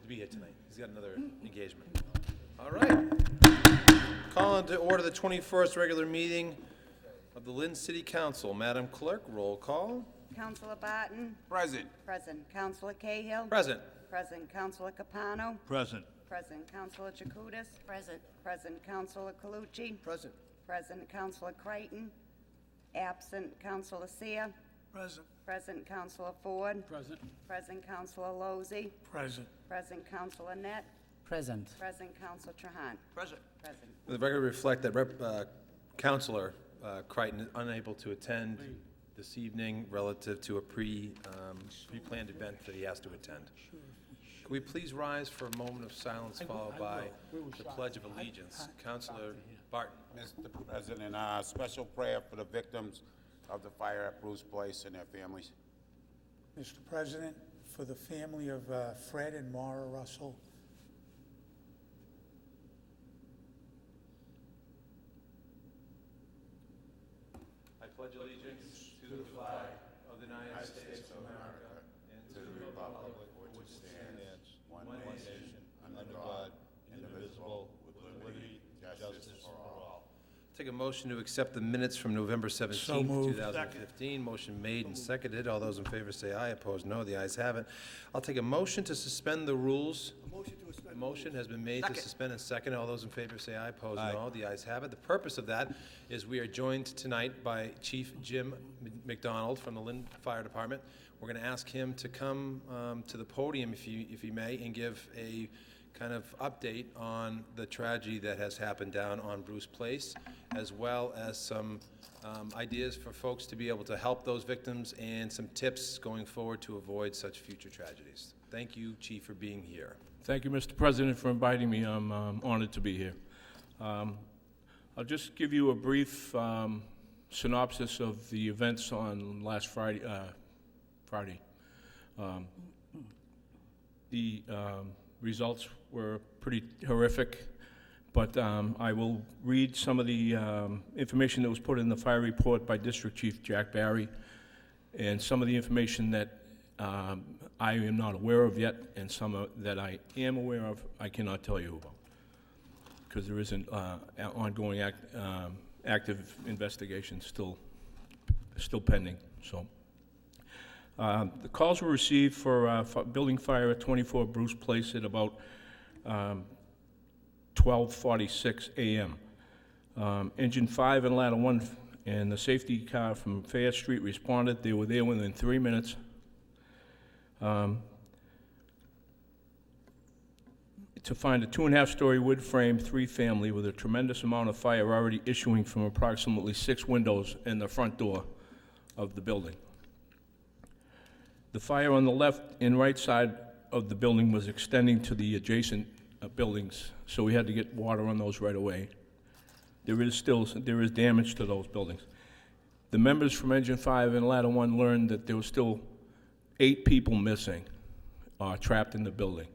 to be here tonight. He's got another engagement. All right. Calling to order the 21st regular meeting of the Lynn City Council. Madam Clerk, roll call. Councilor Barton. Present. Present. Councilor Cahill. Present. Present. Councilor Capano. Present. Present. Councilor Jacutis. Present. Present. Councilor Calucci. Present. Present. Councilor Creighton. Absent. Councilor Seer. Present. Present. Councilor Ford. Present. Present. Councilor Lozey. Present. Present. Councilor Net. Present. Present. Councilor Trahan. Present. Present. The record reflect that Councilor Crichton is unable to attend this evening relative to a pre-planned event that he has to attend. Could we please rise for a moment of silence followed by the Pledge of Allegiance? Councilor Barton. Mr. President, special prayer for the victims of the fire at Bruce Place and their families. Mr. President, for the family of Fred and Maura Russell. I pledge allegiance to the flag of the United States of America and to the republic which stands one nation, under God, indivisible, with liberty, justice for all. Take a motion to accept the minutes from November 17th, moved. 2015. Motion made and seconded. All those in favor say aye. Opposed, no. The ayes have it. I'll take a motion to suspend the rules. The motion has been made to suspend and second. All those in favor say aye. Opposed, no. The ayes have it. The purpose of that is we are joined tonight by Chief Jim McDonald from the Lynn Fire Department. We're going to ask him to come to the podium, if he may, and give a kind of update on the tragedy that has happened down on Bruce Place, as well as some ideas for folks to be able to help those victims and some tips going forward to avoid such future tragedies. Thank you, Chief, for being here. Thank you, Mr. President, for inviting me. I'm honored to be here. I'll just give you a brief synopsis of the events on last Friday. The results were pretty horrific, but I will read some of the information that was put in the fire report by District Chief Jack Barry, and some of the information that I am not aware of yet, and some that I am aware of, I cannot tell you about, because there is an ongoing active investigation still pending. So. The calls were received for building fire at 24 Bruce Place at about 12:46 a.m. Engine 5 and Ladder 1 and the safety car from Fair Street responded. They were there within 3 minutes. To find a 2.5-story wood frame, 3-family with a tremendous amount of fire already issuing from approximately 6 windows in the front door of the building. The fire on the left and right side of the building was extending to the adjacent buildings, so we had to get water on those right away. There is damage to those buildings. The members from Engine 5 and Ladder 1 learned that there were still 8 people missing, trapped in the building.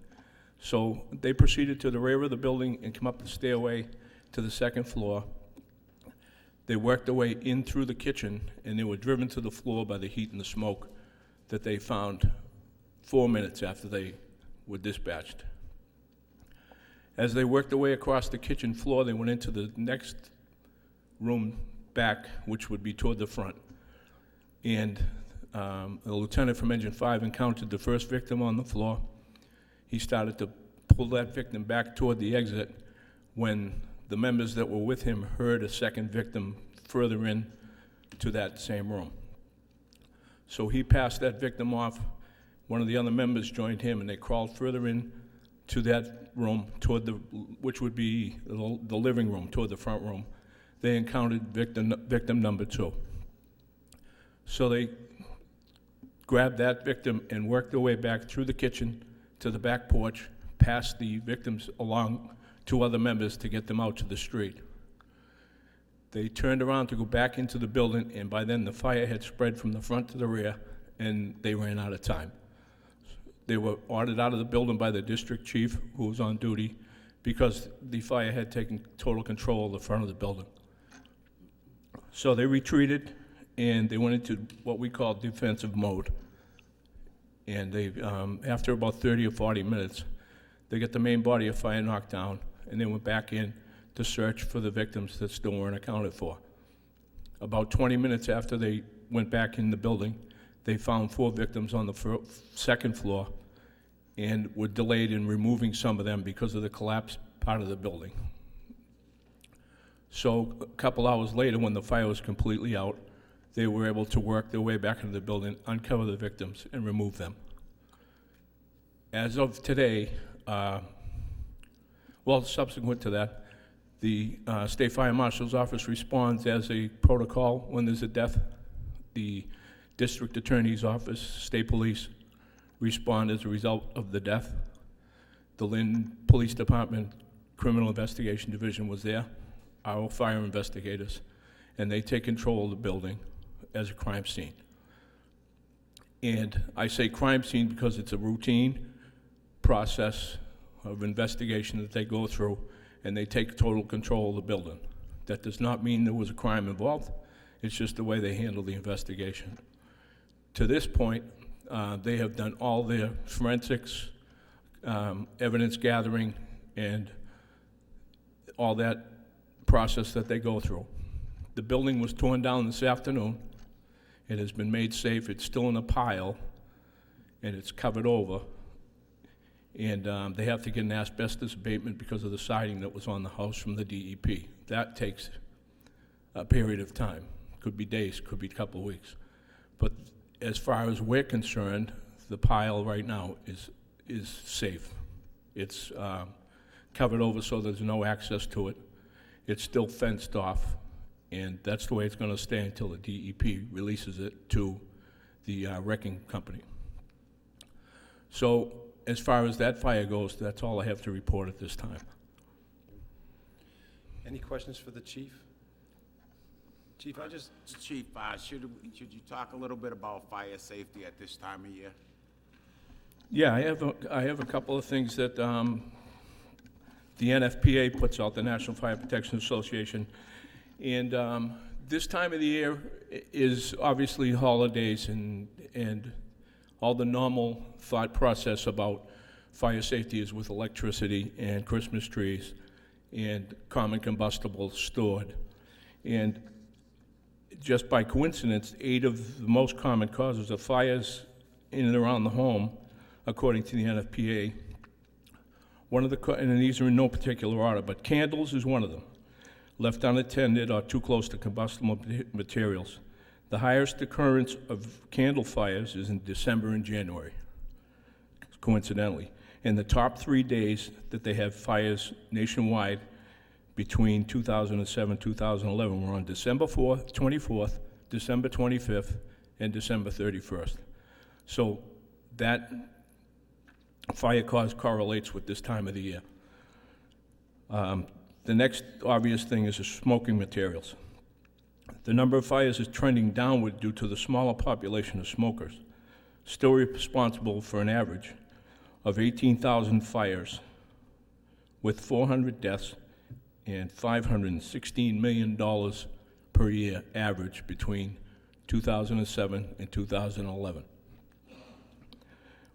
So they proceeded to the rear of the building and come up the stairway to the second floor. They worked their way in through the kitchen, and they were driven to the floor by the heat and the smoke that they found 4 minutes after they were dispatched. As they worked their way across the kitchen floor, they went into the next room back, which would be toward the front. And a lieutenant from Engine 5 encountered the first victim on the floor. He started to pull that victim back toward the exit when the members that were with him heard a second victim further in to that same room. So he passed that victim off. One of the other members joined him, and they crawled further in to that room, which would be the living room, toward the front room. They encountered victim number 2. So they grabbed that victim and worked their way back through the kitchen to the back porch, past the victims along 2 other members to get them out to the street. They turned around to go back into the building, and by then the fire had spread from the front to the rear, and they ran out of time. They were ordered out of the building by the district chief, who was on duty, because the fire had taken total control of the front of the building. So they retreated, and they went into what we call defensive mode. And they, after about 30 or 40 minutes, They got the main body of fire knocked down, and they went back in to search for the victims that still weren't accounted for. About 20 minutes after they went back in the building, they found 4 victims on the second floor and were delayed in removing some of them because of the collapsed part of the building. So a couple hours later, when the fire was completely out, they were able to work their way back into the building, uncover the victims, and remove them. As of today, subsequent to that, the State Fire Marshal's Office responds as a protocol when there's a death. The District Attorney's Office, State Police, respond as a result of the death. The Lynn Police Department Criminal Investigation Division was there, our fire investigators, and they take control of the building as a crime scene. And I say crime scene because it's a routine process of investigation that they go through, and they take total control of the building. That does not mean there was a crime involved. It's just the way they handle the investigation. To this point, they have done all their forensics, evidence gathering, and all that process that they go through. The building was torn down this afternoon. It has been made safe. It's still in a pile, and it's covered over. And they have to get an asbestos abatement because of the siding that was on the house from the DEP. That takes a period of time. Could be days, could be a couple of weeks. But as far as we're concerned, the pile right now is safe. It's covered over so there's no access to it. It's still fenced off, and that's the way it's going to stay until the DEP releases it to the wrecking company. So as far as that fire goes, that's all I have to report at this time. Any questions for the chief? Chief, Chief, should you talk a little bit about fire safety at this time of year? Yeah, I have a couple of things that the NFPA puts out, the National Fire Protection Association, and this time of the year is obviously holidays and all the normal thought process about fire safety is with electricity and Christmas trees and common combustibles stored. And just by coincidence, 8 of the most common causes of fires in and around the home, according to the NFPA, and these are in no particular order, but candles is one of them. Left unattended or too close to combustible materials. The highest occurrence of candle fires is in December and January, coincidentally. And the top 3 days that they have fires nationwide between 2007 and 2011 were on December 24th, December 25th, and December 31st. So that fire cause correlates with this time of the year. The next obvious thing is the smoking materials. The number of fires is trending downward due to the smaller population of smokers, still responsible for an average of 18,000 fires with 400 deaths and $516 million per year average between 2007 and 2011.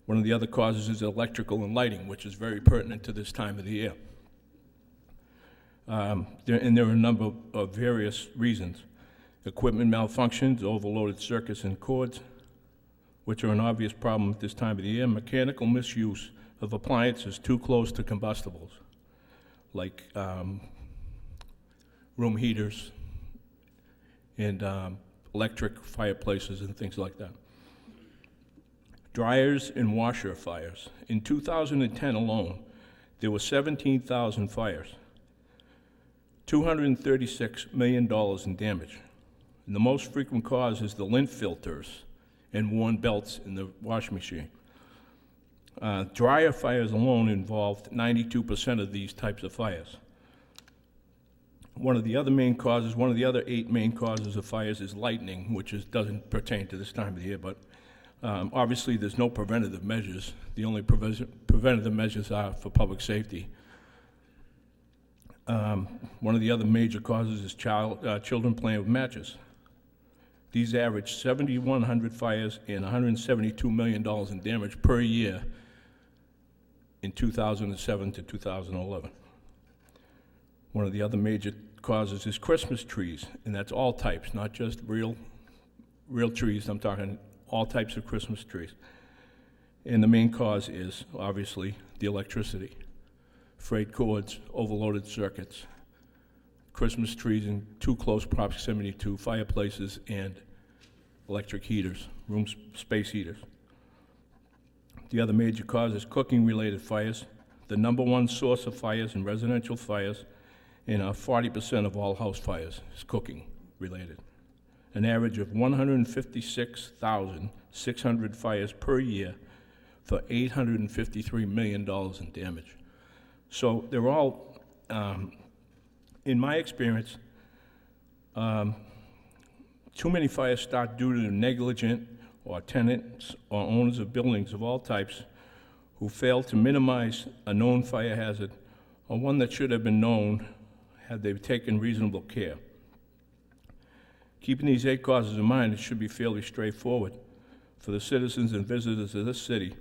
One of the other causes is electrical and lighting, which is very pertinent to this time of the year. And there are a number of various reasons. Equipment malfunctions, overloaded circuits and cords, which are an obvious problem at this time of the year. Mechanical misuse of appliances too close to combustibles, like room heaters and electric fireplaces and things like that. Dryers and washer fires. In 2010 alone, there were 17,000 fires, $236 million in damage. And the most frequent cause is the lint filters and worn belts in the washing machine. Dryer fires alone involved 92% of these types of fires. One of the other 8 main causes of fires is lightning, which doesn't pertain to this time of the year, but obviously there's no preventative measures. The only preventative measures are for public safety. One of the other major causes is children playing with matches. These average 7,100 fires and $172 million in damage per year in 2007 to 2011. One of the other major causes is Christmas trees, and that's all types, not just real trees. I'm talking all types of Christmas trees. And the main cause is, obviously, the electricity. Frayed cords, overloaded circuits, Christmas trees in too close proximity to fireplaces and electric heaters, space heaters. The other major cause is cooking-related fires. The number one source of fires in residential fires, and 40% of all house fires is cooking-related. An average of 156,600 fires per year for $853 million in damage. So they're all, in my experience, too many fires start due to negligent or tenants or owners of buildings of all types who fail to minimize a known fire hazard or one that should have been known had they taken reasonable care. Keeping these 8 causes in mind, it should be fairly straightforward for the citizens and visitors of this city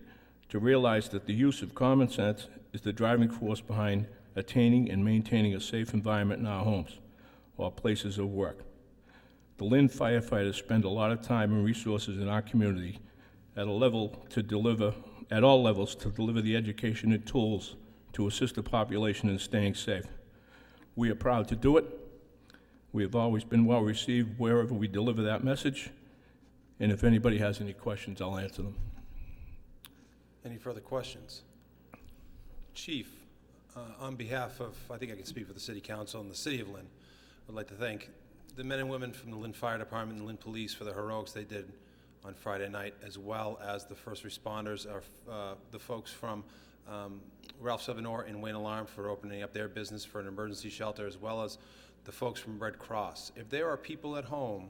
to realize that the use of common sense is the driving force behind attaining and maintaining a safe environment in our homes or places of work. The Lynn firefighters spend a lot of time and resources in our community at all levels to deliver the education and tools to assist the population in staying safe. We are proud to do it. We have always been well received wherever we deliver that message. And if anybody has any questions, I'll answer them. Any further questions? Chief, on behalf of, I think I can speak for the City Council and the City of Lynn, I'd like to thank the men and women from the Lynn Fire Department and the Lynn Police for the heroics they did on Friday night, as well as the first responders, the folks from Ralph Sevenor and Wayne Alarm for opening up their business for an emergency shelter, as well as the folks from Red Cross. If there are people at home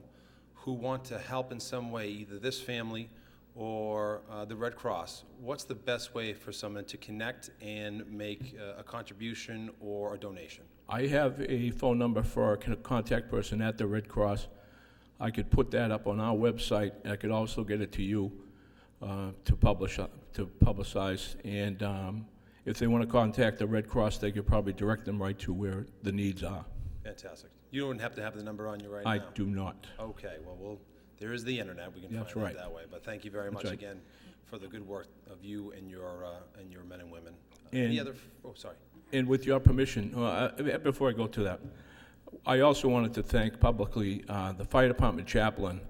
who want to help in some way, either this family or the Red Cross, what's the best way for someone to connect and make a contribution or a donation? I have a phone number for a contact person at the Red Cross. I could put that up on our website, and I could also get it to you to publicize. And if they want to contact the Red Cross, they could probably direct them right to where the needs are. Fantastic. You don't have to have the number on you right now? I do not. Okay, well, there is the internet. We can That's find right. it that way. But thank you very much right. again for the good work of you and your men and women. And- Any other? Oh, sorry. And with your permission, before I go to that, I also wanted to thank publicly the fire department chaplain,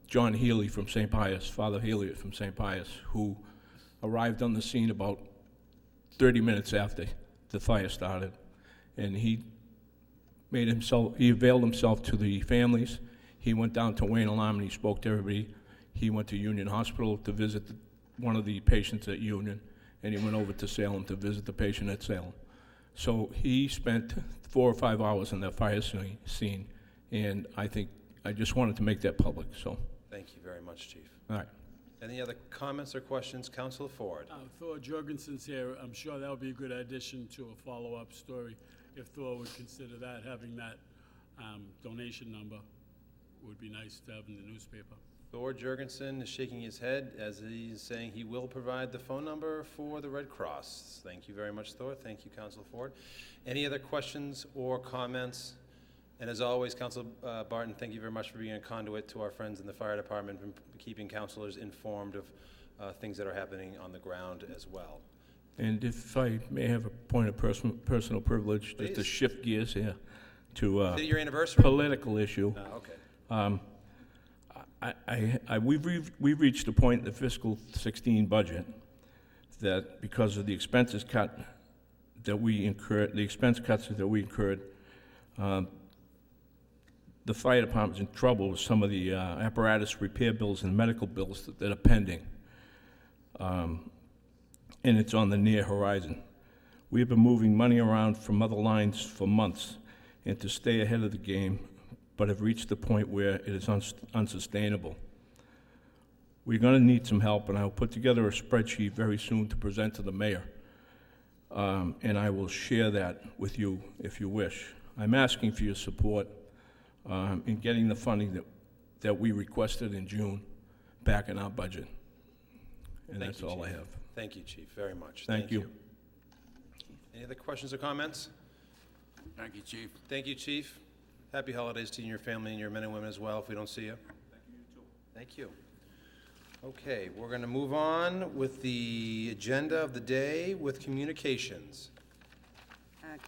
John Healy from St. Pius, Father Healy from St. Pius, who arrived on the scene about 30 minutes after the fire started. And he availed himself to the families. He went down to Wayne Alarm and he spoke to everybody. He went to Union Hospital to visit one of the patients at Union, and he went over to Salem to visit the patient at Salem. So he spent 4 or 5 hours on that fire scene, and I just wanted to make that public, so. Thank you very much, Chief. All right. Any other comments or questions? Councilor Ford. Thor Jorgensen's here. I'm sure that would be a good addition to a follow-up story. If Thor would consider that, having that donation number would be nice to have in the newspaper. Thor Jurgensen is shaking his head as he's saying he will provide the phone number for the Red Cross. Thank you very much, Thor. Thank you, Councilor Ford. Any other questions or comments? And as always, Councilor Barton, thank you very much for being a conduit to our friends in the fire department and keeping councilors informed of things that are happening on the ground as well. And if I may have a point of personal privilege, just to Please. shift gears here to Is it your anniversary? political issue. Okay. We've reached a point in the fiscal 16 budget that because of the expenses cut that we incurred, the expense cuts that we incurred, the fire department's in trouble with some of the apparatus repair bills and medical bills that are pending. And it's on the near horizon. We have been moving money around from other lines for months and to stay ahead of the game, but have reached the point where it is unsustainable. We're going to need some help, and I'll put together a spreadsheet very soon to present to the mayor, and I will share that with you if you wish. I'm asking for your support in getting the funding that we requested in June back in our budget. And Thank that's you, all I Chief. have. Thank you, Chief, very much. Thank you. Any other questions or comments? Thank you, Chief. Thank you, Chief. Happy holidays to you and your family and your men and women as well, if we don't see you. Thank you. Okay, we're going to move on with the agenda of the day with communications.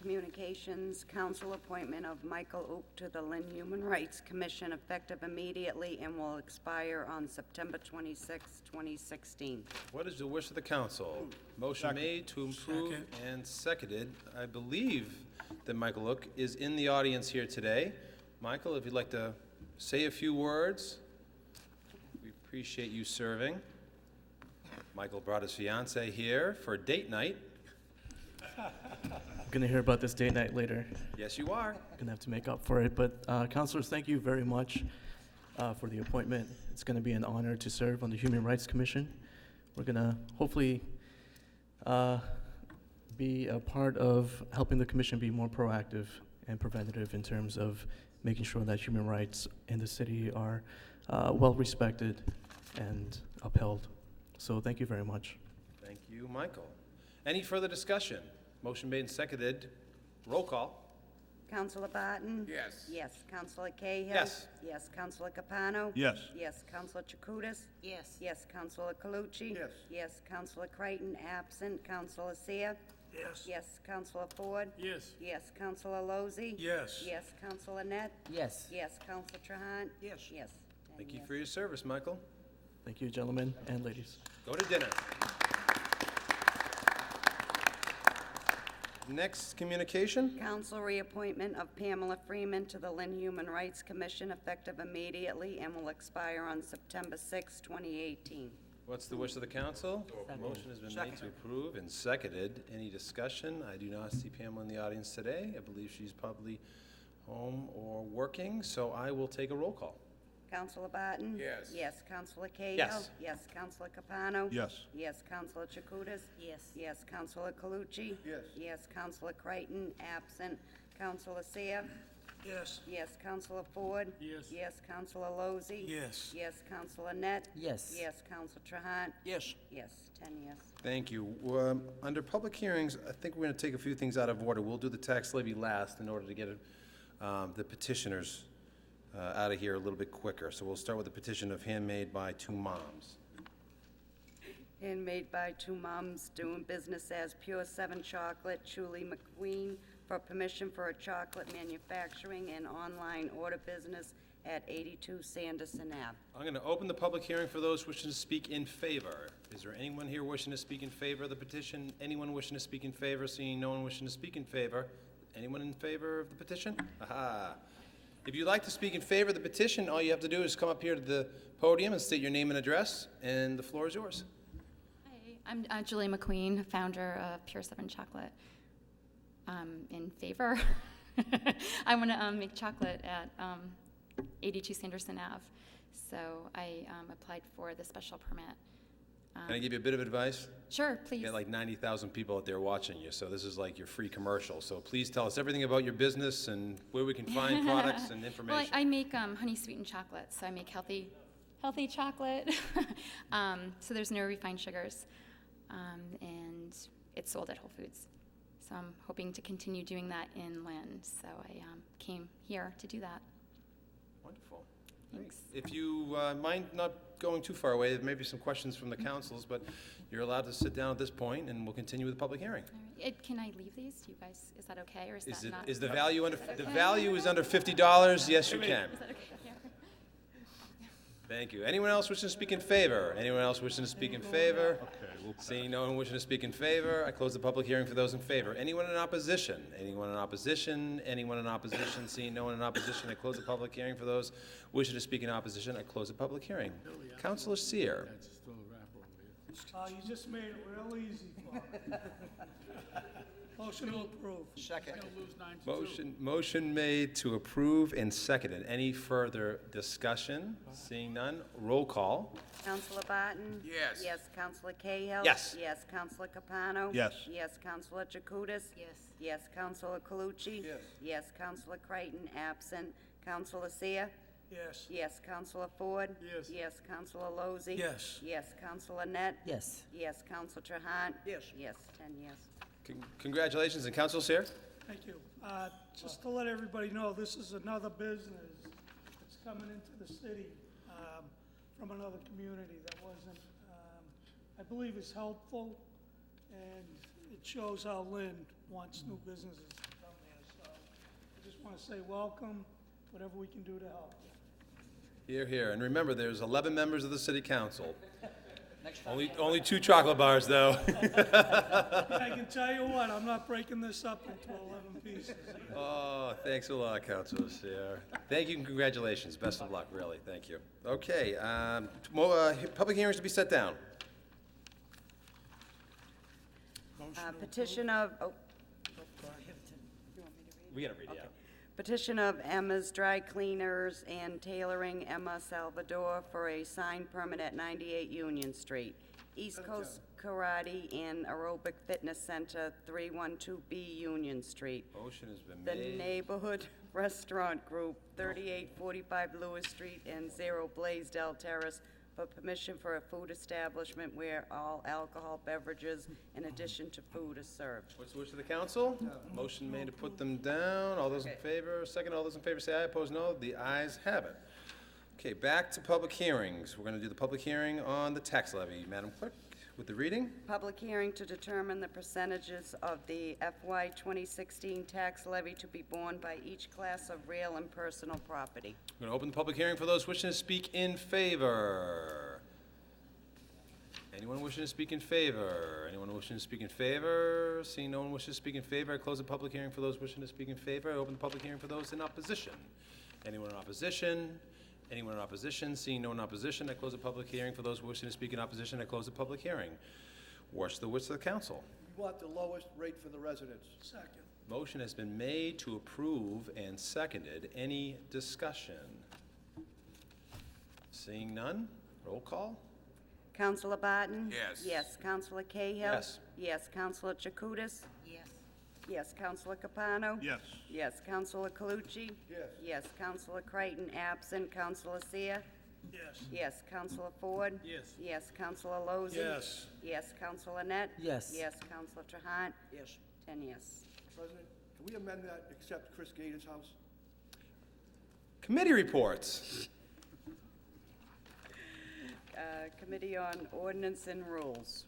Communications, council appointment of Michael Oak to the Lynn Human Rights Commission effective immediately and will expire on September 26, 2016. What is the wish of the council? Motion made to approve Second. and seconded. I believe that Michael Ook is in the audience here today. Michael, if you'd like to say a few words, we appreciate you serving. Michael brought his fiancee here for date night. I'm gonna hear about this date night later. Yes, you are. Gonna have to make up for it. But councilors, thank you very much for the appointment. It's gonna be an honor to serve on the Human Rights Commission. We're gonna hopefully be a part of helping the commission be more proactive and preventative in terms of making sure that human rights in the city are well respected and upheld. So thank you very much. Thank you, Michael. Any further discussion? Motion made and seconded. Roll call. Councilor Barton? Yes. Yes. Councilor Cahill? Yes. Yes. Councilor Capano? Yes. Yes. Councilor Chakutis? Yes. Yes. Councilor Calucci? Yes. Yes. Councilor Creighton, absent. Councilor Seer? Yes. Yes. Councilor Ford? Yes. Yes. Councilor Lozey? Yes. Yes. Councilor Net? Yes. Yes. Councilor Trahan? Yes. Yes. Thank you yes. for your service, Michael. Thank you, gentlemen and ladies. Go to dinner. Next communication. Council reappointment of Pamela Freeman to the Lynn Human Rights Commission effective immediately and will expire on September 6, 2018. What's the wish of the council? Motion has been made to approve and seconded. Any discussion? I do not see Pamela in the audience today. I believe she's probably home or working, so I will take a roll call. Councilor Barton? Yes. Yes. Councilor Cahill? Yes. Yes. Councilor Capano? Yes. Yes. Councilor Chakutis? Yes. Yes. Councilor Calucci? Yes. Yes. Councilor Creighton, absent. Councilor Seer? Yes. Yes. Councilor Ford? Yes. Yes. Councilor Lozey? Yes. Yes. Councilor Net? Yes. Yes. Councilor Trahan? Yes. Yes. 10 yes. Thank you. Under public hearings, I think we're going to take a few things out of order. We'll do the tax levy last in order to get the petitioners out of here a little bit quicker. So we'll start with the petition of Handmade by Two Moms. Handmade by Two Moms doing business as Pure 7 Chocolate, Julie McQueen, for permission for a chocolate manufacturing and online order business at 82 Sanderson Ave. I'm going to open the public hearing for those wishing to speak in favor. Is there anyone here wishing to speak in favor of the petition? Anyone wishing to speak in favor? Seeing no one wishing to speak in favor. Anyone in favor of the petition? Aha. If you'd like to speak in favor of the petition, all you have to do is come up here to the podium and state your name and address, and the floor is yours. Hi, I'm Julie McQueen, founder of Pure 7 Chocolate. In favor. I want to make chocolate at 82 Sanderson Ave. So I applied for the special permit. Can I give you a bit of advice? Sure, please. You got like 90,000 people out there watching you, so this is like your free commercial. So please tell us everything about your business and where we can find products and Well, information. I make honey sweetened chocolate, so I make healthy chocolate. So there's no refined sugars, and it's sold at Whole Foods. So I'm hoping to continue doing that in Lynn. So I came here to do that. Wonderful. Thanks. If you mind not going too far away, there may be some questions from the councils, but you're allowed to sit down at this point, and we'll continue with the public hearing. All right. Can I leave these? Do you guys, is that okay, or is that not? Is the value under, the value is under $50? Yes, you can. Is that okay? Yeah. Thank you. Anyone else wishing to speak in favor? Anyone else wishing to speak in favor? Seeing no one wishing to speak in favor, I close the public hearing for those in favor. Anyone in opposition? Anyone in opposition? Anyone in opposition? Seeing no one in opposition, I close the public hearing for those wishing to speak in opposition. I close the public hearing. Councilor Seer. That's still a wrapper over here. You just made it real easy for me. Motion to approve. Second. They'll lose 9-2. Motion made to approve and seconded. Any further discussion? Seeing none, roll call. Councilor Barton? Yes. Yes. Councilor Cahill? Yes. Yes. Councilor Capano? Yes. Yes. Councilor Chakutis? Yes. Yes. Councilor Calucci? Yes. Yes. Councilor Creighton, absent. Councilor Seer? Yes. Yes, Counselor Ford? Yes. Yes, Counselor Lozey? Yes. Yes, Counselor Net? Yes. Yes, Counselor Trahan? Yes. Yes, 10 yes. Congratulations, and Council's here. Thank you. Just to let everybody know, this is another business that's coming into the city from another community that wasn't, I believe is helpful, and it shows how Lynn wants new businesses to come here. So I just want to say welcome, whatever we can do to help. Here, here. And remember, there's 11 members of the city council. Only 2 chocolate bars, though. I can tell you what, I'm not breaking this up into 11 pieces. Oh, thanks a lot, Councilor Seer. Thank you and congratulations. Best of luck, really. Thank you. Okay, public hearings to be set down. Petition of, oh, We gotta read it out. petition of Emma's Dry Cleaners and Tailoring, Emma Salvador, for a sign permit at 98 Union Street. East Coast Karate and Aerobic Fitness Center, 312B Union Street. Motion has been The made. Neighborhood Restaurant Group, 3845 Lewis Street and 0 Blaisdell Terrace, for permission for a food establishment where all alcohol beverages in addition to food is served. What's the wish of the council? Motion made to put them down. All those in favor, second. All those in favor say aye. Opposed, no. The ayes have it. Okay, back to public hearings. We're going to do the public hearing on the tax levy. Madam Clerk, with the reading. Public hearing to determine the percentages of the FY 2016 tax levy to be borne by each class of real and personal property. We're going to open the public hearing for those wishing to speak in favor. Anyone wishing to speak in favor? Anyone wishing to speak in favor? Seeing no one wishes to speak in favor, I close the public hearing for those wishing to speak in favor. I open the public hearing for those in opposition. Anyone in opposition? Anyone in opposition? Seeing no one in opposition, I close the public hearing for those wishing to speak in opposition. I close the public hearing. What's the wish of the council? We want the lowest rate for the residents. Second. Motion has been made to approve and seconded. Any discussion? Seeing none, roll call. Counselor Barton? Yes. Yes. Counselor Cahill? Yes. Yes. Counselor Chakutis? Yes. Yes. Counselor Capano? Yes. Yes. Counselor Calucci? Yes. Yes. Counselor Creighton, absent. Counselor Seer? Yes. Yes. Counselor Ford? Yes. Yes. Counselor Lozey? Yes. Yes. Counselor Net? Yes. Yes. Counselor Trahan? Yes. 10 yes. President, can we amend that, except Chris Gator's house? Committee reports. Committee on Ordinance and Rules.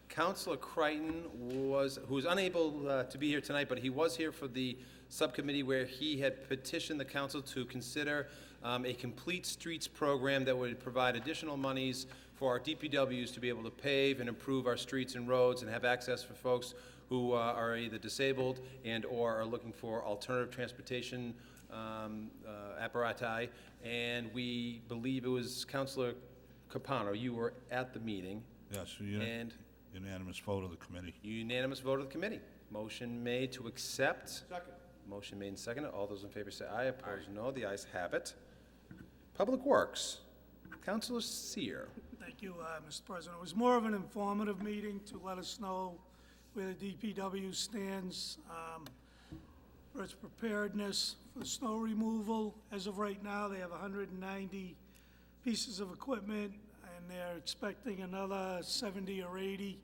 Counselor Creighton who was unable to be here tonight, but he was here for the subcommittee where he had petitioned the council to consider a complete streets program that would provide additional monies for our DPWs to be able to pave and improve our streets and roads and have access for folks who are either disabled and or are looking for alternative transportation apparati. And we believe it was Counselor Capano. You were at the meeting. Yes, And unanimous vote of the committee. unanimous vote of the committee. Motion made to accept. Second. Motion made and seconded. All those in favor say aye. Opposed, no. The ayes have it. Public Works. Counselor Seer. Thank you, Mr. President. It was more of an informative meeting to let us know where the DPW stands for its preparedness for snow removal. As of right now, they have 190 pieces of equipment, and they're expecting another 70 or 80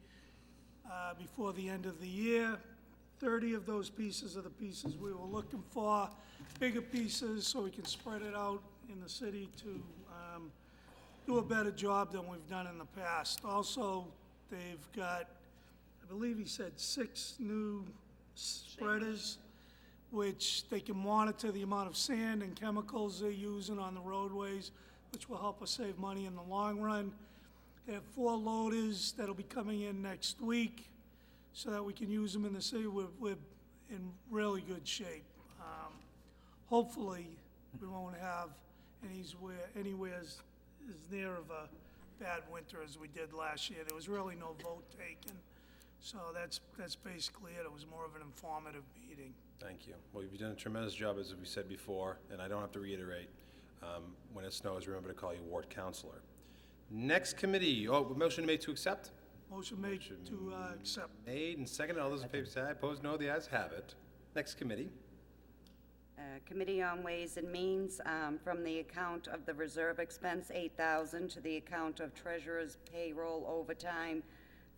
before the end of the year. 30 of those pieces are the pieces we were looking for, bigger pieces, so we can spread it out in the city to do a better job than we've done in the past. Also, they've got, I believe he said 6 new spreaders, which they can monitor the amount of sand and chemicals they're using on the roadways, which will help us save money in the long run. They have 4 loaders that'll be coming in next week so that we can use them in the city. We're in really good shape. Hopefully, we won't have anywhere as near of a bad winter as we did last year. There was really no vote taken, so that's basically it. It was more of an informative meeting. Thank you. Well, you've done a tremendous job, as we said before, and I don't have to reiterate. When it snows, remember to call your ward counselor. Next committee. Motion made to accept? Motion made to accept. Made and seconded. All those in favor say aye. Opposed, no. The ayes have it. Next committee. Committee on Ways and Means, from the account of the reserve expense, $8,000, to the account of treasurer's payroll overtime,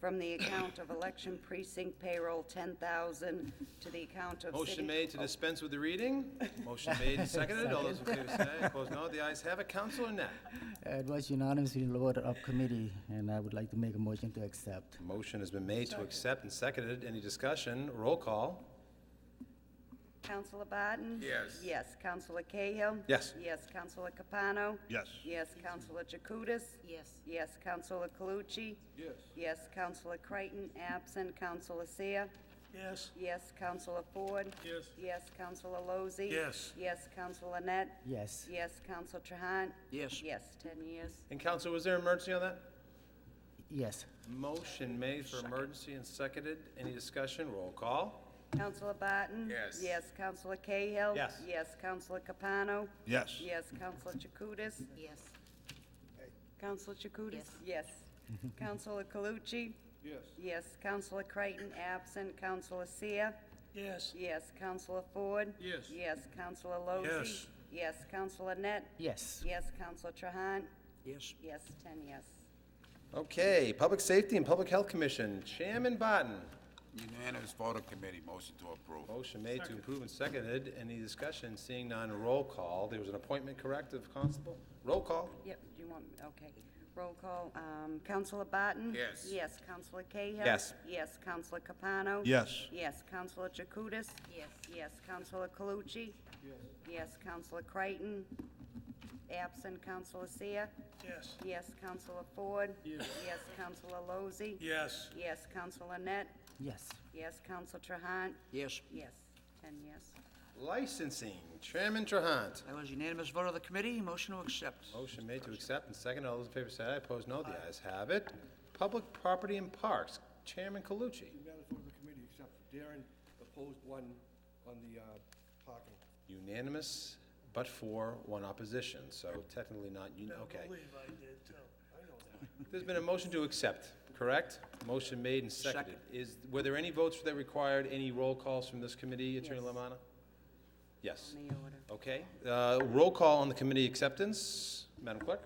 from the account of election precinct payroll, $10,000, to the account of Motion city... made to dispense with the reading. Motion made and seconded. All those in favor say aye. Opposed, no. The ayes have it. Councilor Net. It was unanimously voted of committee, and I would like to make a motion to accept. Motion has been made to accept and seconded. Any discussion? Roll call. Councilor Barton? Yes. Yes. Councilor Cahill? Yes. Yes. Councilor Capano? Yes. Yes. Councilor Jacutis? Yes. Yes. Councilor Calucci? Yes. Yes. Councilor Creighton, absent. Councilor Seer? Yes. Yes. Councilor Ford? Yes. Yes. Councilor Lozey? Yes. Yes. Councilor Net? Yes. Yes. Councilor Trahan? Yes. Yes. 10 years. And Council, was there an emergency on that? Yes. Motion made for emergency and seconded. Any discussion? Roll call. Councilor Barton? Yes. Yes. Councilor Cahill? Yes. Yes. Councilor Capano? Yes. Yes. Councilor Jacutis? Yes. Councilor Jacutis? Yes. Yes. Councilor Calucci? Yes. Yes. Councilor Creighton, absent. Councilor Seer? Yes. Yes. Councilor Ford? Yes. Yes. Councilor Lozey? Yes. Yes. Councilor Net? Yes. Yes. Councilor Trahan? Yes. Yes. 10 yes. Okay, Public Safety and Public Health Commission, Chairman Barton. Unanimous vote of committee. Motion to approve. Motion made to approve and seconded. Any discussion? Seeing none, roll call. There was an appointment, correct, of constable? Roll call. Yep. Do you want, okay. Roll call. Councilor Barton? Yes. Yes. Councilor Cahill? Yes. Yes. Councilor Capano? Yes. Yes. Councilor Jacutis? Yes. Yes. Councilor Calucci? Yes. Yes. Councilor Creighton? Absent. Councilor Seer? Yes. Yes. Councilor Ford? Yes. Yes. Councilor Lozey? Yes. Yes. Councilor Net? Yes. Yes. Councilor Trahan? Yes. Yes. 10 yes. Licensing, Chairman Trahant. That was unanimous vote of the committee. Motion to accept. Motion made to accept and second. All those in favor say aye. Opposed, no. The ayes have it. Public Property and Parks, Chairman Calucci. Unanimous vote of the committee, except for Darren opposed one on the parking. Unanimous, but for one opposition, so technically not, okay. I believe I did too. I know that. There's been a motion to accept, correct? Motion made and seconded. Were there any votes that required any roll calls from this committee, Attorney Yes. Lamanna? Yes. On the order. Okay. Roll call on the committee acceptance. Madam Clerk?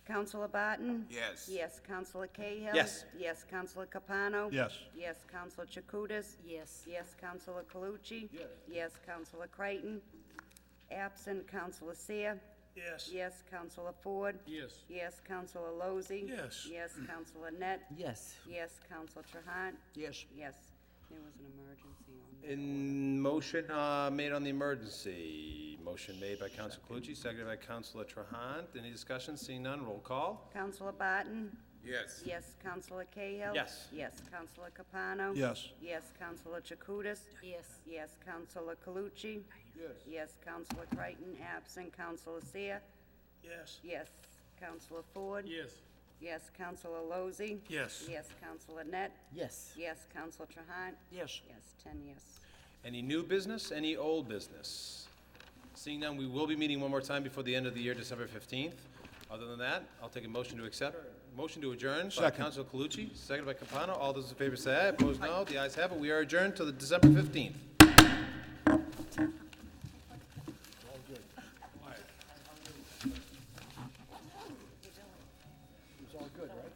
Councilor Barton? Yes. Yes. Councilor Cahill? Yes. Yes. Councilor Capano? Yes. Yes. Councilor Jacutis? Yes. Yes. Councilor Calucci? Yes. Yes. Councilor Creighton? Absent. Councilor Seer? Yes. Yes. Councilor Ford? Yes. Yes. Councilor Lozey? Yes. Yes. Councilor Net? Yes. Yes. Councilor Trahan? Yes. Yes. There was an emergency on that. In motion made on the emergency. Motion made by Councilor Calucci, seconded by Councilor Trahant. Any discussion? Seeing none, roll call. Councilor Barton? Yes. Yes. Councilor Cahill? Yes. Yes. Councilor Capano? Yes. Yes. Councilor Jacutis? Yes. Yes. Councilor Calucci? Yes. Yes. Councilor Creighton, absent. Councilor Seer? Yes. Yes. Councilor Ford? Yes. Yes. Councilor Lozey? Yes. Yes. Councilor Net? Yes. Yes. Councilor Trahan? Yes. Yes. 10 yes. Any new business, any old business? Seeing none, we will be meeting one more time before the end of the year, December 15th. Other than that, I'll take a motion to accept. Motion to adjourn by Second. Councilor Calucci, seconded by Capano. All those in favor say aye. Opposed, no. The ayes have it. We are adjourned till the December 15th. All good. It was all good, right?